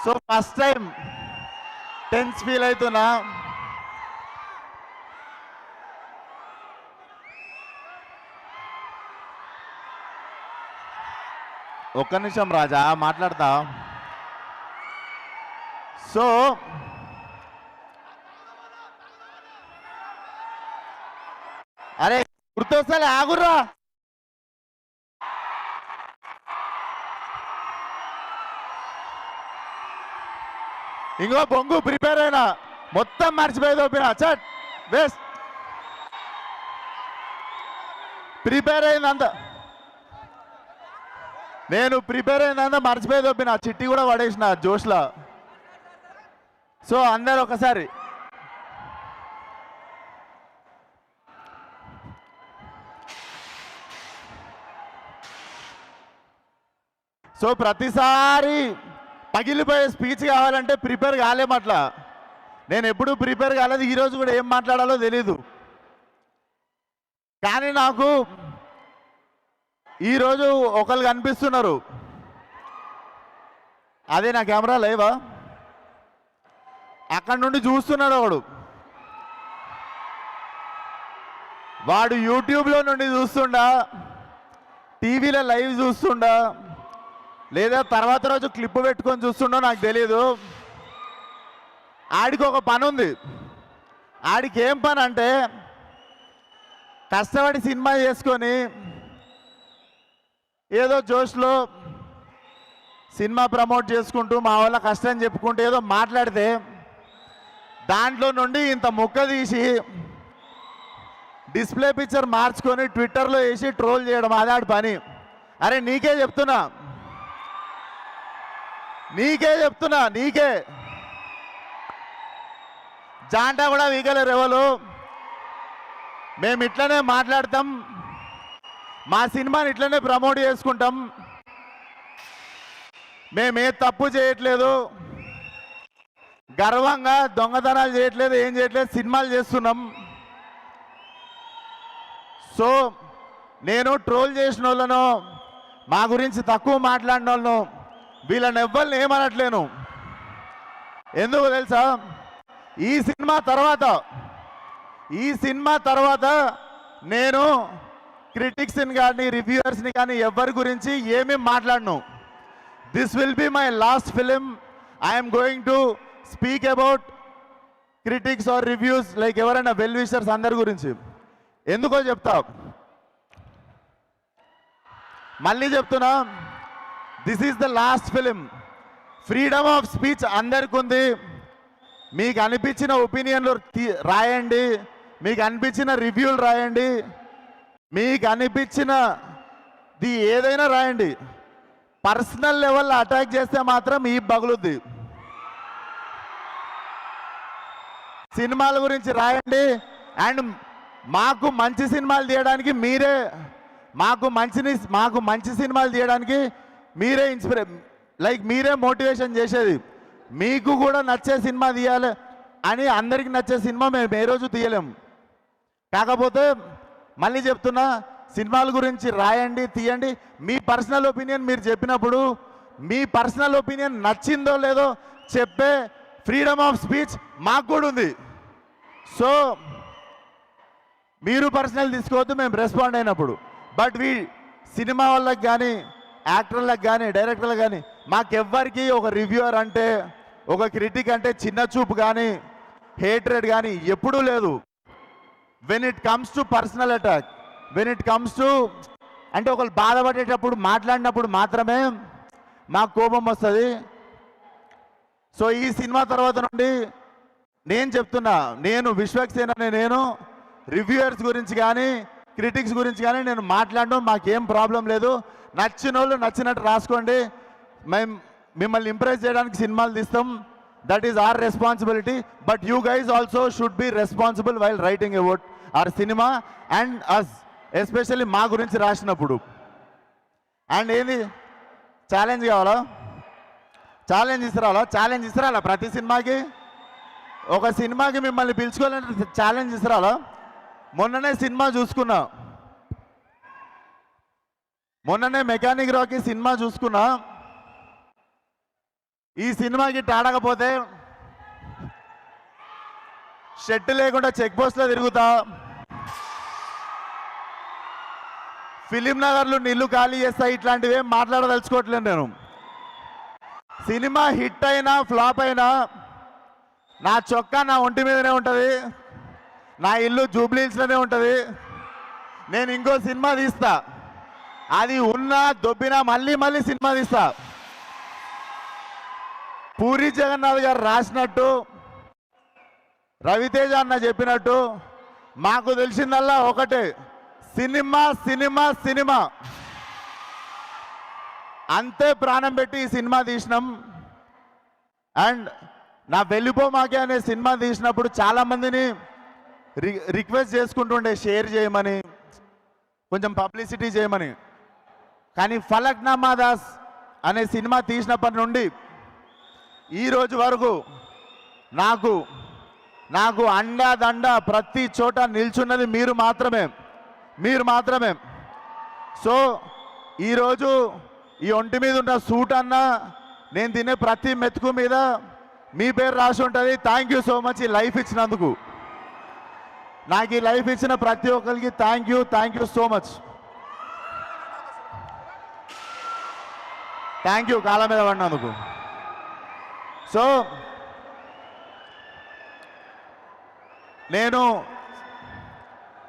So first time tense feel అవుతున్నా. ఒక్క నిమిషం రాజా మాట్లాడతా. సో అరే గుర్తొస్తా ఆగుర్రా. ఇంకో బొంగు ప్రిపేర్ అయినా మొత్తం మర్చిపోయి తోపినా చట్ వేస్ట్. ప్రిపేర్ అయిందంతా నేను ప్రిపేర్ అయిందంతా మర్చిపోయి తోపిన చిట్టి కూడా పడేసిన జోష్లా. సో అందరు ఒకసారి సో ప్రతిసారి పగిలిపోయే స్పీచ్ కావాలంటే ప్రిపేర్ కాలేమట్లా. నేను ఎప్పుడు ప్రిపేర్ కాలేదు, ఈరోజు కూడా ఏం మాట్లాడాలో తెలీదు. కానీ నాకు ఈరోజు ఒకళ్ళు కనిపిస్తున్నారు. అదే నా కెమెరా లేవా, అక్కడి నుండి చూస్తున్నాడు ఒకడు. వాడు యూట్యూబ్లో నుండి చూస్తుండా, టీవీలో లైవ్ చూస్తుండా, లేదా తర్వాత రోజు క్లిప్ పెట్టుకొని చూస్తుండో నాకు తెలియదు. ఆడికి ఒక పని ఉంది. ఆడికి ఏం పని అంటే కష్టపడి సినిమా చేసుకొని ఏదో జోష్లో సినిమా ప్రమోట్ చేసుకుంటూ మా వాళ్ళ కష్టం చెప్పుకుంటూ ఏదో మాట్లాడితే దాంట్లో నుండి ఇంత ముక్క తీసి డిస్ప్లే పిక్చర్ మార్చుకొని ట్విట్టర్లో వేసి ట్రోల్ చేయడం అదే ఆడి పని. అరే నీకే చెప్తున్నా నీకే జాంటా కూడా వీగలేరు ఎవరు. మేము ఇట్లనే మాట్లాడతాం, మా సినిమాని ఇట్లనే ప్రమోట్ చేసుకుంటాం. మేమే తప్పు చేయట్లేదు, గర్వంగా దొంగతనాలు చేయట్లేదు, ఏం చేయట్లేదు, సినిమాలు చేస్తున్నాం. సో నేను ట్రోల్ చేసిన వాళ్ళను, మా గురించి తక్కువ మాట్లాడిన వాళ్ళను, వీళ్ళని ఎవ్వరిని ఏమనట్లేను. ఎందుకు తెలుసా, ఈ సినిమా తర్వాత నేను క్రిటిక్స్ని కానీ రివ్యూవర్స్ని కానీ ఎవరి గురించి ఏమీ మాట్లాడను. This will be my last film. I'm going to speak about critics or reviews like ఎవరైనా వెల్ విషర్స్ అందరి గురించి. ఎందుకో చెప్తా, మళ్ళీ చెప్తున్నా, this is the last film. Freedom of speech అందరికి ఉంది. మీకు అనిపించిన ఒపీనియన్లు రాయండి, మీకు అనిపించిన రివ్యూలు రాయండి, మీకు అనిపించినది ఏదైనా రాయండి. పర్సనల్ లెవెల్లో అటాక్ చేస్తే మాత్రం ఈ బగులుద్ది. సినిమాల గురించి రాయండి. అండ్ మాకు మంచి సినిమాలు తీయడానికి మీరే, మాకు మంచి సినిమాలు తీయడానికి మీరే మీరే మోటివేషన్ చేసేది. మీకు కూడా నచ్చే సినిమా తీయాలి అని అందరికి నచ్చే సినిమా మేము ఏ రోజు తీయలేము. కాకపోతే మళ్ళీ చెప్తున్నా, సినిమాల గురించి రాయండి, తీయండి. మీ పర్సనల్ ఒపీనియన్ మీరు చెప్పినప్పుడు మీ పర్సనల్ ఒపీనియన్ నచ్చిందో లేదో చెప్పే ఫ్రీడమ్ ఆఫ్ స్పీచ్ మాకు కూడా ఉంది. సో మీరు పర్సనల్ తీసుకోవద్దు మేము రెస్పాండ్ అయినప్పుడు. బట్ సినిమా వాళ్ళకి కానీ యాక్టర్లకు కానీ డైరెక్టర్లకు కానీ మాకెవ్వరికి ఒక రివ్యూవర్ అంటే, ఒక క్రిటిక్ అంటే చిన్న చూపు కానీ హేట్రెడ్ కానీ ఎప్పుడూ లేదు. When it comes to personal attack, when it comes to అంటే ఒకరు బాధపడేటప్పుడు మాట్లాడినప్పుడు మాత్రమే మాకు కోపం వస్తుంది. సో ఈ సినిమా తర్వాత నుండి నేను చెప్తున్నా, నేను విశ్వక్సేనని నేను రివ్యూవర్స్ గురించి కానీ క్రిటిక్స్ గురించి కానీ నేను మాట్లాడడం మాకేం ప్రాబ్లం లేదు. నచ్చిన వాళ్ళు నచ్చినట్టు రాసుకోండి. మేము మిమ్మల్ని ఇంప్రెస్ చేయడానికి సినిమాలు తీస్తాం. That is our responsibility. But you guys also should be responsible while writing about our cinema and us, especially మా గురించి రాసినప్పుడు. అండ్ ఏంది ఛాలెంజ్ కావాలా, ఛాలెంజ్ ఇస్తారా ప్రతి సినిమాకి? ఒక సినిమాకి మిమ్మల్ని పిలుచుకోవాలంటే ఛాలెంజ్ ఇస్తారా? మొన్ననే సినిమా చూసుకున్నా, మొన్ననే మెకానిక్ రాకీ సినిమా చూసుకున్నా. ఈ సినిమాకి ఆడకపోతే షెట్ లేకుండా చెక్ పోస్ట్లో తిరుగుతా, ఫిలిం నగర్లు నీళ్లు ఖాళీ చేస్తా, ఇట్లాంటివి ఏం మాట్లాడదలుచుకోవట్లేదు నేను. సినిమా హిట్ అయినా ఫ్లాప్ అయినా నా చొక్కా నా ఒంటి మీదనే ఉంటుంది, నా ఇల్లు జూబ్లీహిల్స్లోనే ఉంటుంది. నేను ఇంకో సినిమా తీస్తా, అది ఉన్నా దొబ్బినా మళ్ళీ మళ్ళీ సినిమా తీస్తా. పూరి జగన్నాథ్ గారు రాసినట్టు, రవితేజ అన్న చెప్పినట్టు మాకు తెలిసిందల్లా ఒకటే, సినిమా సినిమా సినిమా. అంతే ప్రాణం పెట్టి ఈ సినిమా తీసినాం. అండ్ నా వెళ్ళిపోమాకే అనే సినిమా తీసినప్పుడు చాలామందిని రిక్వెస్ట్ చేసుకుంటుండే షేర్ చేయమని, కొంచెం పబ్లిసిటీ చేయమని. కానీ ఫలక్నామా దాస్ అనే సినిమా తీసినప్పటి నుండి ఈ రోజు వరకు నాకు అండా దండ ప్రతి చోట నిల్చున్నది మీరు మాత్రమే. సో ఈరోజు ఈ ఒంటి మీద ఉన్న సూట్ అన్న, నేను తినే ప్రతి మెతుకు మీద మీ పేరు రాసి ఉంటుంది. థ్యాంక్ యూ సో మచ్ ఈ లైఫ్ ఇచ్చినందుకు. నాకు ఈ లైఫ్ ఇచ్చిన ప్రతి ఒక్కరికి thank you so much. Thank you కాళ్ళ మీద పడినందుకు. సో నేను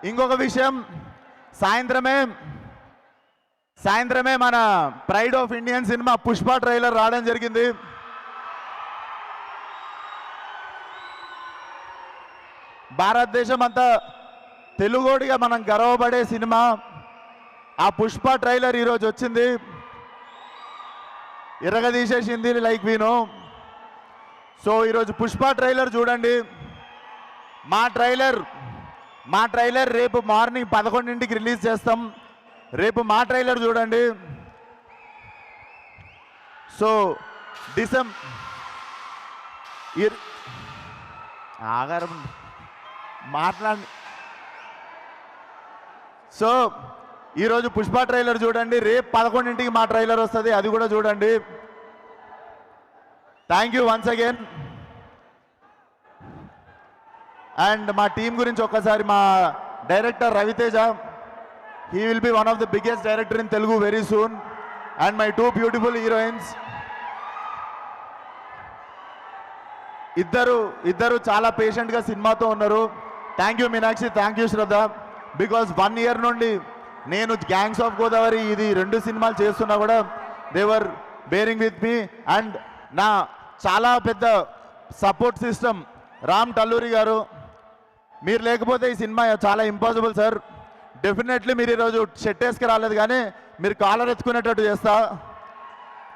ఇంకొక విషయం, సాయంత్రమే మన pride of Indian cinema Pushpa trailer రావడం జరిగింది. భారతదేశం అంతా తెలుగోడిగా మనం గర్వపడే సినిమా ఆ పుష్ప ట్రైలర్ ఈరోజు వచ్చింది. ఇరగదీసేసింది లైక్ వీను. సో ఈరోజు పుష్ప ట్రైలర్ చూడండి. మా ట్రైలర్ రేపు మార్నింగ్ 11ంటికి రిలీజ్ చేస్తాం. రేపు మా ట్రైలర్ చూడండి. సో ఆగారం మాట్లాడి. సో ఈరోజు పుష్ప ట్రైలర్ చూడండి, రేపు 11ంటికి మా ట్రైలర్ వస్తుంది, అది కూడా చూడండి. Thank you once again. And మా టీం గురించి ఒక్కసారి, మా director Raviteja, he will be one of the biggest director in Telugu very soon, and my two beautiful heroines, ఇద్దరు చాలా పేషెంట్గా సినిమాతో ఉన్నారు. Thank you Meenakshi, thank you Shraddha. Because 1 year నుండి నేను గ్యాంగ్స్ ఆఫ్ గోదావరి ఇది 2 సినిమాలు చేస్తున్నా కూడా దేవర్ బేరింగ్ విత్ మీ. అండ్ నా చాలా పెద్ద సపోర్ట్ సిస్టమ్ రామ్ టల్లూరి గారు. మీరు లేకపోతే ఈ సినిమా చాలా ఇంపాసిబుల్ సార్. డెఫినెట్లీ మీరు ఈరోజు షెట్ వేసుకు రాలేదు, కానీ మీరు కాలర్ ఎత్తుకునేటట్టు చేస్తా.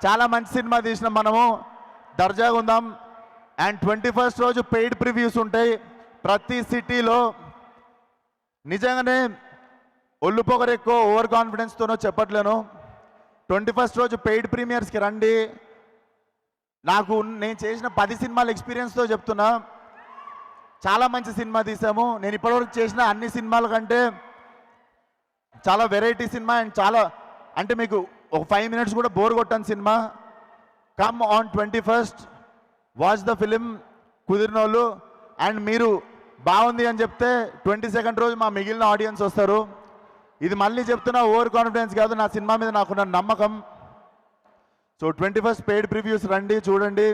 చాలా మంచి సినిమా తీసినాం మనము, దర్జాగా ఉందాం. అండ్ 21st రోజు పెయిడ్ ప్రివ్యూస్ ఉంటాయి ప్రతి సిటీలో. నిజంగానే ఒళ్ళు పొగరు ఎక్కువ ఓవర్ కాన్ఫిడెన్స్తోనో చెప్పట్లేను. 21st రోజు పెయిడ్ ప్రీమియర్స్కి రండి. నేను చేసిన 10 సినిమాల ఎక్స్పీరియన్స్తో చెప్తున్నా, చాలా మంచి సినిమా తీసాము. నేను ఇప్పటివరకు చేసిన అన్ని సినిమాల కంటే చాలా వెరైటీ సినిమా. అండ్ చాలా అంటే మీకు ఒక 5 minutes కూడా బోర్ కొట్టని సినిమా. Come on 21st, watch the film కుదిరినోళ్ళు. అండ్ మీరు బాగుంది అని చెప్తే 22nd రోజు మా మిగిలిన ఆడియన్స్ వస్తారు. ఇది మళ్ళీ చెప్తున్నా, ఓవర్ కాన్ఫిడెన్స్ కాదు, నా సినిమా మీద నాకున్న నమ్మకం. సో 21st పెయిడ్ ప్రివ్యూస్ రండి, చూడండి.